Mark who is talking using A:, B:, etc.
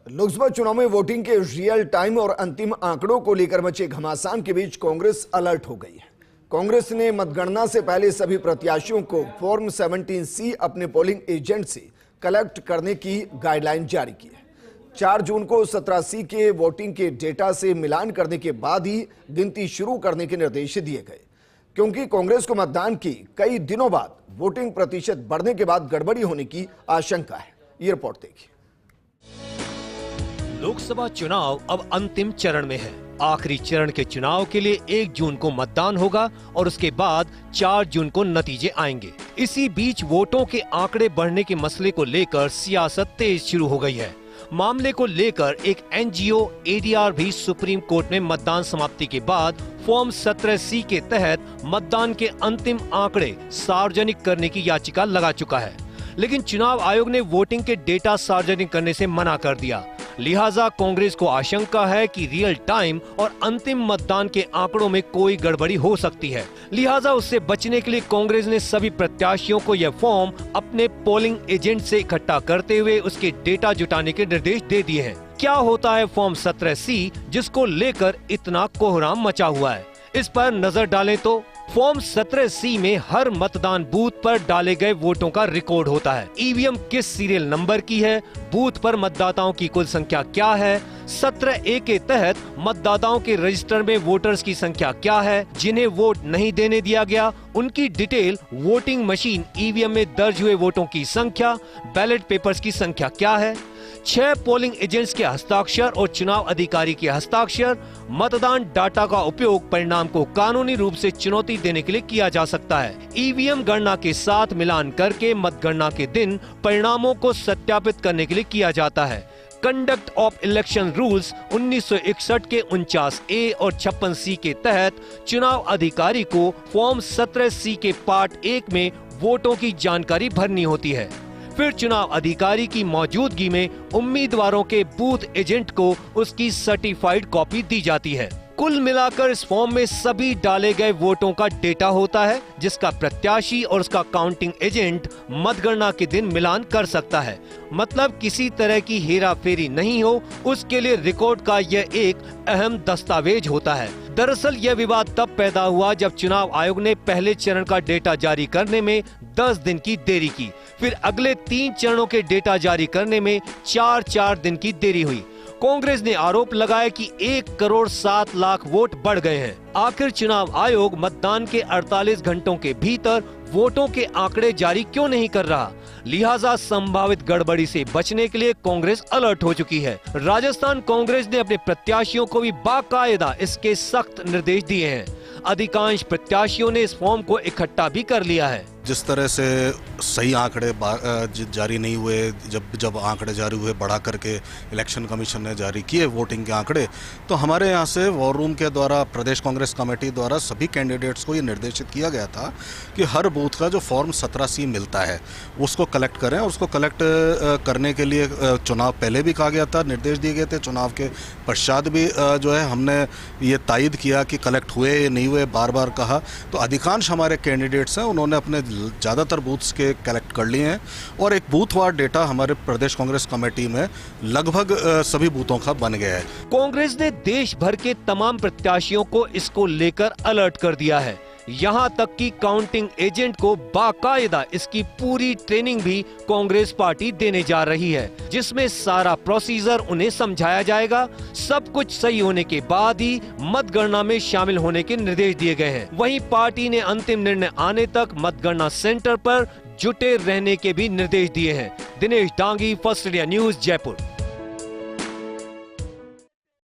A: लोकसभा चुनाव में वोटिंग के रियल टाइम और अंतिम आंकड़ों को लेकर मचे घमासान के बीच कांग्रेस अलर्ट हो गई है। कांग्रेस ने मतगणना से पहले सभी प्रत्याशियों को फॉर्म 17C अपने पोलिंग एजेंट से कलेक्ट करने की गाइडलाइन जारी की है। 4 जून को 17C के वोटिंग के डेटा से मिलान करने के बाद ही गिनती शुरू करने के निर्देश दिए गए, क्योंकि कांग्रेस को मतदान की कई दिनों बाद वोटिंग प्रतिशत बढ़ने के बाद गड़बड़ी होने की आशंका है। ये रिपोर्ट देखिए।
B: लोकसभा चुनाव अब अंतिम चरण में है। आखिरी चरण के चुनाव के लिए 1 जून को मतदान होगा और उसके बाद 4 जून को नतीजे आएंगे। इसी बीच वोटों के आंकड़े बढ़ने के मसले को लेकर सियासत तेज शुरू हो गई है। मामले को लेकर एक NGO ADR भी सुप्रीम कोर्ट में मतदान समाप्ति के बाद फॉर्म 17C के तहत मतदान के अंतिम आंकड़े सार्वजनिक करने की याचिका लगा चुका है, लेकिन चुनाव आयोग ने वोटिंग के डेटा सार्वजनिक करने से मना कर दिया। लिहाजा कांग्रेस को आशंका है कि रियल टाइम और अंतिम मतदान के आंकड़ों में कोई गड़बड़ी हो सकती है। लिहाजा उससे बचने के लिए कांग्रेस ने सभी प्रत्याशियों को यह फॉर्म अपने पोलिंग एजेंट से इकट्ठा करते हुए उसके डेटा जुटाने के निर्देश दे दिए हैं। क्या होता है फॉर्म 17C, जिसको लेकर इतना कोहराम मचा हुआ है? इस पर नजर डालें तो फॉर्म 17C में हर मतदान बूथ पर डाले गए वोटों का रिकॉर्ड होता है। ईवीएम किस सीरियल नंबर की है, बूथ पर मतदाताओं की कुल संख्या क्या है, 17A के तहत मतदाताओं के रजिस्टर में वोटर्स की संख्या क्या है, जिन्हें वोट नहीं देने दिया गया उनकी डिटेल, वोटिंग मशीन ईवीएम में दर्ज हुए वोटों की संख्या, बैलेट पेपर्स की संख्या क्या है, 6 पोलिंग एजेंट्स के हस्ताक्षर और चुनाव अधिकारी के हस्ताक्षर। मतदान डाटा का उपयोग परिणाम को कानूनी रूप से चुनौती देने के लिए किया जा सकता है। ईवीएम गणना के साथ मिलान करके मतगणना के दिन परिणामों को सत्यापित करने के लिए किया जाता है। कंडक्ट ऑफ इलेक्शन रूल्स 1961 के 49A और 56C के तहत चुनाव अधिकारी को फॉर्म 17C के पार्ट 1 में वोटों की जानकारी भरनी होती है। फिर चुनाव अधिकारी की मौजूदगी में उम्मीदवारों के बूथ एजेंट को उसकी सर्टिफाइड कॉपी दी जाती है। कुल मिलाकर इस फॉर्म में सभी डाले गए वोटों का डेटा होता है, जिसका प्रत्याशी और उसका काउंटिंग एजेंट मतगणना के दिन मिलान कर सकता है। मतलब किसी तरह की हेराफेरी नहीं हो, उसके लिए रिकॉर्ड का यह एक अहम दस्तावेज होता है। दरअसल यह विवाद तब पैदा हुआ जब चुनाव आयोग ने पहले चरण का डेटा जारी करने में 10 दिन की देरी की। फिर अगले 3 चरणों के डेटा जारी करने में 4 दिन की देरी हुई। कांग्रेस ने आरोप लगाया कि 1 करोड़ 7 लाख वोट बढ़ गए हैं। आखिर चुनाव आयोग मतदान के 48 घंटों के भीतर वोटों के आंकड़े जारी क्यों नहीं कर रहा? लिहाजा संभावित गड़बड़ी से बचने के लिए कांग्रेस अलर्ट हो चुकी है। राजस्थान कांग्रेस ने अपने प्रत्याशियों को भी बाकायदा इसके सख्त निर्देश दिए हैं। अधिकांश प्रत्याशियों ने इस फॉर्म को इकट्ठा भी कर लिया है।
C: जिस तरह से सही आंकड़े जारी नहीं हुए, जब आंकड़े जारी हुए बढ़ा करके इलेक्शन कमीशन ने जारी किए वोटिंग के आंकड़े, तो हमारे यहाँ से वॉर रूम के द्वारा प्रदेश कांग्रेस कमेटी द्वारा सभी कैंडिडेट्स को ये निर्देशित किया गया था कि हर बूथ का जो फॉर्म 17C मिलता है उसको कलेक्ट करें। और उसको कलेक्ट करने के लिए चुनाव पहले भी कहा गया था, निर्देश दिए गए थे। चुनाव के पश्चात भी जो है हमने ये तायद किया कि कलेक्ट हुए या नहीं हुए, बार बार कहा। तो अधिकांश हमारे कैंडिडेट्स हैं, उन्होंने अपने ज़्यादातर बूथ्स के कलेक्ट कर लिए हैं और एक बूथवार डेटा हमारे प्रदेश कांग्रेस कमेटी में लगभग सभी बूथों का बन गया है।
B: कांग्रेस ने देश भर के तमाम प्रत्याशियों को इसको लेकर अलर्ट कर दिया है। यहाँ तक कि काउंटिंग एजेंट को बाकायदा इसकी पूरी ट्रेनिंग भी कांग्रेस पार्टी देने जा रही है, जिसमें सारा प्रोसीजर उन्हें समझाया जाएगा। सब कुछ सही होने के बाद ही मतगणना में शामिल होने के निर्देश दिए गए हैं। वहीं पार्टी ने अंतिम निर्णय आने तक मतगणना सेंटर पर जुटे रहने के भी निर्देश दिए हैं। Dinesh Dangi, first India news, Jaipur.